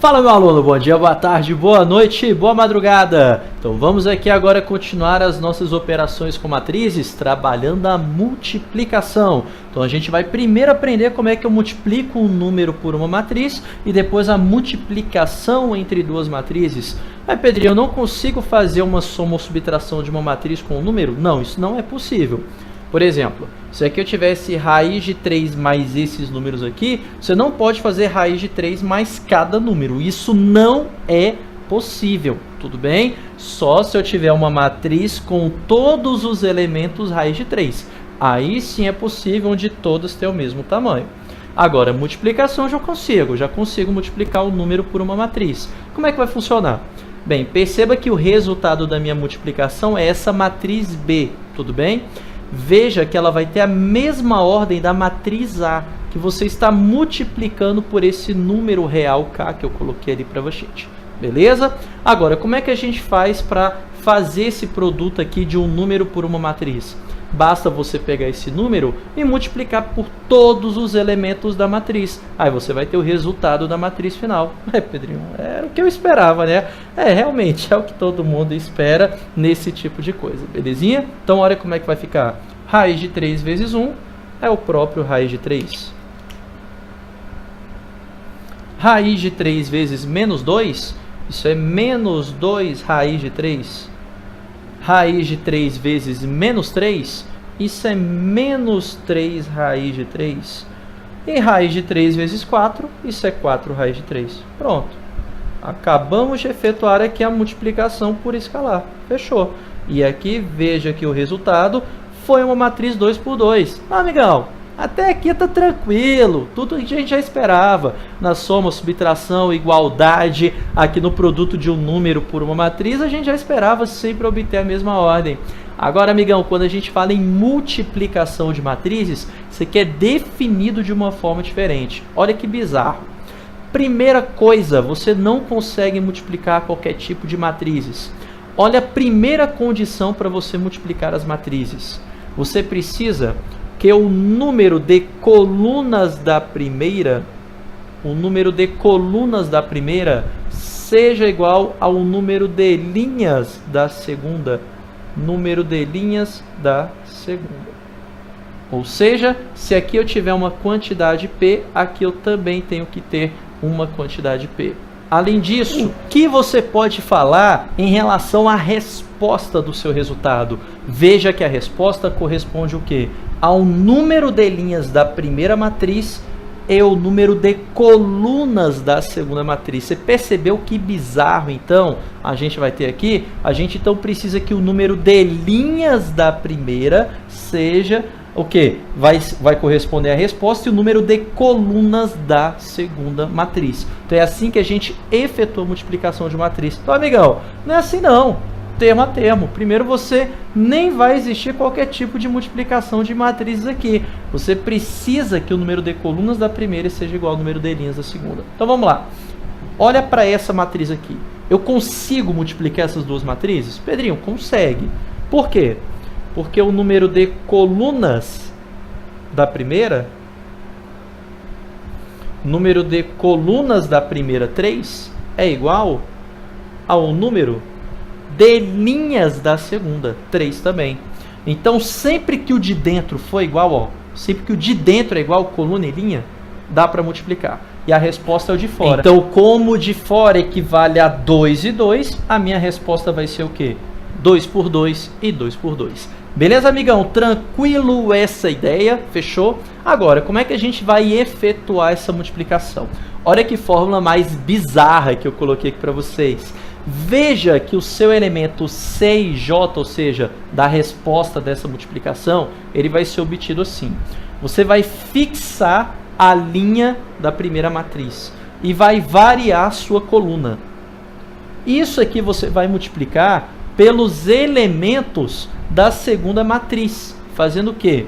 Fala, meu aluno, bom dia, boa tarde, boa noite, boa madrugada. Então vamos aqui agora continuar as nossas operações com matrizes, trabalhando a multiplicação. Então a gente vai primeiro aprender como é que eu multiplico um número por uma matriz e depois a multiplicação entre duas matrizes. Mas Pedrinho, eu não consigo fazer uma soma ou subtração de uma matriz com um número? Não, isso não é possível. Por exemplo, se aqui eu tivesse raiz de 3 mais esses números aqui, você não pode fazer raiz de 3 mais cada número. Isso não é possível, tudo bem? Só se eu tiver uma matriz com todos os elementos raiz de 3. Aí sim é possível, onde todas têm o mesmo tamanho. Agora, multiplicação eu já consigo multiplicar o número por uma matriz. Como é que vai funcionar? Bem, perceba que o resultado da minha multiplicação é essa matriz B, tudo bem? Veja que ela vai ter a mesma ordem da matriz A, que você está multiplicando por esse número real K que eu coloquei ali para você. Beleza? Agora, como é que a gente faz para fazer esse produto aqui de um número por uma matriz? Basta você pegar esse número e multiplicar por todos os elementos da matriz. Aí você vai ter o resultado da matriz final. Pedrinho, era o que eu esperava, né? Realmente é o que todo mundo espera nesse tipo de coisa, belezinha? Então olha como é que vai ficar. Raiz de 3 vezes 1 é o próprio raiz de 3. Raiz de 3 vezes menos 2, isso é menos 2 raiz de 3. Raiz de 3 vezes menos 3, isso é menos 3 raiz de 3. E raiz de 3 vezes 4, isso é 4 raiz de 3. Pronto. Acabamos de efetuar aqui a multiplicação por escalar. Fechou. E aqui, veja que o resultado foi uma matriz 2 por 2. Amigão, até aqui está tranquilo, tudo que a gente já esperava. Na soma, subtração, igualdade, aqui no produto de um número por uma matriz, a gente já esperava sempre obter a mesma ordem. Agora, amigão, quando a gente fala em multiplicação de matrizes, isso aqui é definido de uma forma diferente. Olha que bizarro. Primeira coisa, você não consegue multiplicar qualquer tipo de matrizes. Olha a primeira condição para você multiplicar as matrizes. Você precisa que o número de colunas da primeira, seja igual ao número de linhas da segunda. Ou seja, se aqui eu tiver uma quantidade P, aqui eu também tenho que ter uma quantidade P. Além disso, o que você pode falar em relação à resposta do seu resultado? Veja que a resposta corresponde o quê? Ao número de linhas da primeira matriz e o número de colunas da segunda matriz. Você percebeu que bizarro, então, a gente vai ter aqui? A gente, então, precisa que o número de linhas da primeira seja o quê? Vai corresponder à resposta e o número de colunas da segunda matriz. Então, é assim que a gente efetua a multiplicação de matriz. Então, amigão, não é assim não. Termo a termo. Primeiro, você nem vai existir qualquer tipo de multiplicação de matrizes aqui. Você precisa que o número de colunas da primeira seja igual ao número de linhas da segunda. Então, vamos lá. Olha para essa matriz aqui. Eu consigo multiplicar essas duas matrizes? Pedrinho, consegue. Por quê? Porque o número de colunas da primeira, 3, é igual ao número de linhas da segunda, 3 também. Então, sempre que o de dentro for igual, sempre que o de dentro é igual coluna e linha, dá para multiplicar. E a resposta é o de fora. Então, como o de fora equivale a 2 e 2, a minha resposta vai ser o quê? 2 por 2 e 2 por 2. Beleza, amigão? Tranquilo essa ideia? Fechou? Agora, como é que a gente vai efetuar essa multiplicação? Olha que fórmula mais bizarra que eu coloquei aqui para vocês. Veja que o seu elemento C e J, ou seja, da resposta dessa multiplicação, ele vai ser obtido assim. Você vai fixar a linha da primeira matriz e vai variar a sua coluna. Isso aqui você vai multiplicar pelos elementos da segunda matriz, fazendo o quê?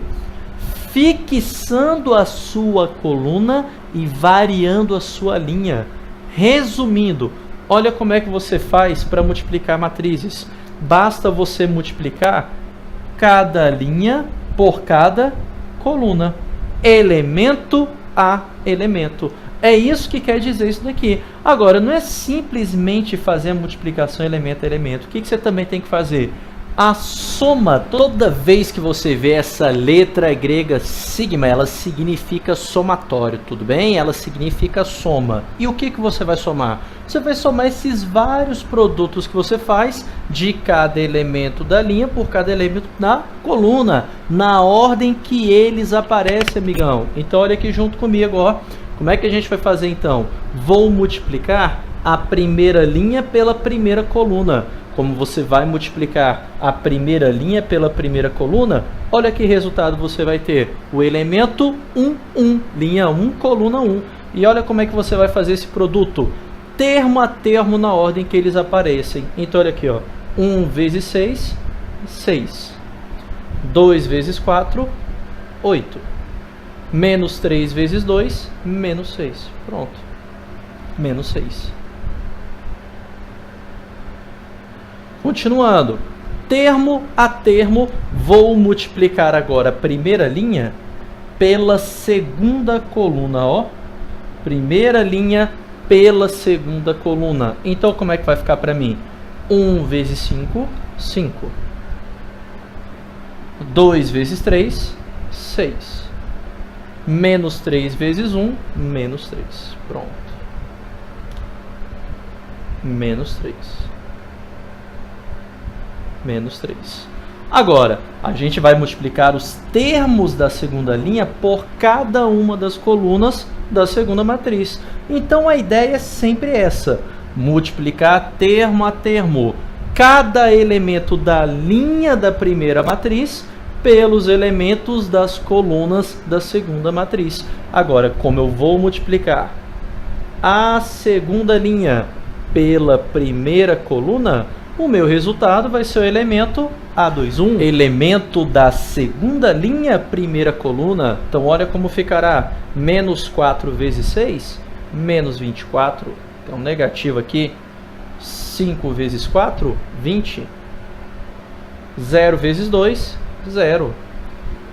Fixando a sua coluna e variando a sua linha. Resumindo, olha como é que você faz para multiplicar matrizes. Basta você multiplicar cada linha por cada coluna, elemento a elemento. É isso que quer dizer isso daqui. Agora, não é simplesmente fazer a multiplicação elemento a elemento. O que você também tem que fazer? A soma. Toda vez que você vê essa letra grega sigma, ela significa somatório, tudo bem? Ela significa soma. E o que você vai somar? Você vai somar esses vários produtos que você faz de cada elemento da linha por cada elemento na coluna, na ordem que eles aparecem, amigão. Então, olha aqui junto comigo, ó. Como é que a gente vai fazer, então? Vou multiplicar a primeira linha pela primeira coluna. Como você vai multiplicar a primeira linha pela primeira coluna, olha que resultado você vai ter. O elemento 1, 1, linha 1, coluna 1. E olha como é que você vai fazer esse produto, termo a termo na ordem que eles aparecem. Então, olha aqui, ó. 1 vezes 6, 6. 2 vezes 4, 8. Menos 3 vezes 2, menos 6. Pronto. Menos 6. Continuando, termo a termo, vou multiplicar agora a primeira linha pela segunda coluna, ó. Primeira linha pela segunda coluna. Então, como é que vai ficar para mim? 1 vezes 5, 5. 2 vezes 3, 6. Menos 3 vezes 1, menos 3. Pronto. Menos 3. Menos 3. Agora, a gente vai multiplicar os termos da segunda linha por cada uma das colunas da segunda matriz. Então, a ideia é sempre essa. Multiplicar termo a termo cada elemento da linha da primeira matriz pelos elementos das colunas da segunda matriz. Agora, como eu vou multiplicar a segunda linha pela primeira coluna, o meu resultado vai ser o elemento A21, elemento da segunda linha, primeira coluna. Então, olha como ficará. Menos 4 vezes 6, menos 24. Então, negativo aqui. 5 vezes 4, 20. 0 vezes 2, 0.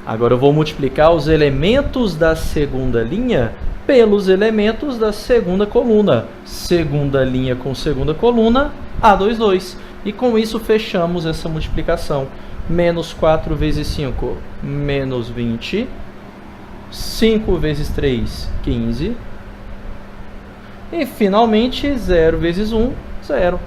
Agora, eu vou multiplicar os elementos da segunda linha pelos elementos da segunda coluna. Segunda linha com segunda coluna, A22. E com isso fechamos essa multiplicação. Menos 4 vezes 5, menos 20. 5 vezes 3, 15. E finalmente 0 vezes 1, 0.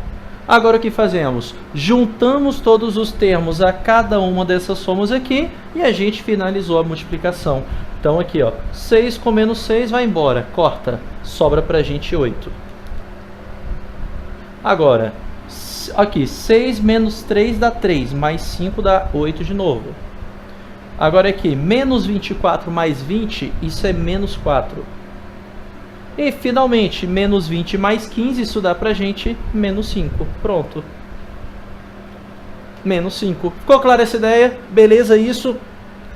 Agora o que fazemos? Juntamos todos os termos a cada uma dessas somas aqui e a gente finalizou a multiplicação. Então aqui, ó, 6 com menos 6 vai embora, corta, sobra pra gente 8. Agora, aqui, 6 menos 3 dá 3, mais 5 dá 8 de novo. Agora aqui, menos 24 mais 20, isso é menos 4. E finalmente, menos 20 mais 15, isso dá pra gente menos 5. Pronto. Menos 5. Ficou clara essa ideia? Beleza isso?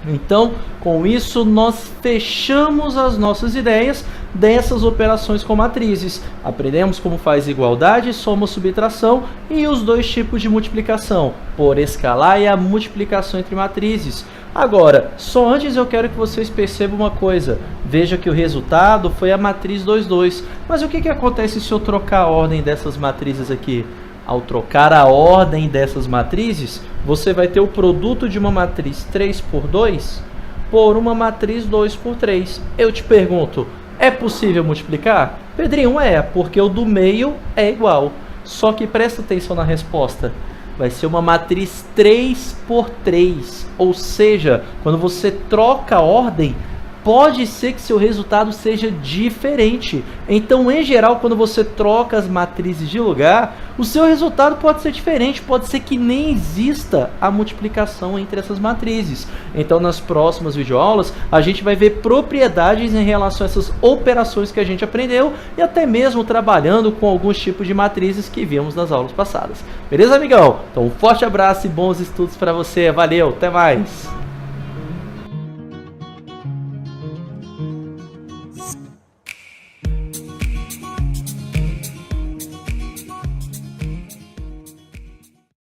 Então, com isso, nós fechamos as nossas ideias dessas operações com matrizes. Aprendemos como faz igualdade, soma, subtração e os dois tipos de multiplicação, por escalar e a multiplicação entre matrizes. Agora, só antes eu quero que vocês percebam uma coisa. Veja que o resultado foi a matriz 2, 2. Mas o que acontece se eu trocar a ordem dessas matrizes aqui? Ao trocar a ordem dessas matrizes, você vai ter o produto de uma matriz 3 por 2 por uma matriz 2 por 3. Eu te pergunto, é possível multiplicar? Pedrinho, porque o do meio é igual. Só que presta atenção na resposta. Vai ser uma matriz 3 por 3. Ou seja, quando você troca a ordem, pode ser que seu resultado seja diferente. Então, em geral, quando você troca as matrizes de lugar, o seu resultado pode ser diferente. Pode ser que nem exista a multiplicação entre essas matrizes. Então, nas próximas videoaulas, a gente vai ver propriedades em relação a essas operações que a gente aprendeu e até mesmo trabalhando com alguns tipos de matrizes que vimos nas aulas passadas. Beleza, amigão? Então, um forte abraço e bons estudos para você. Valeu, até mais!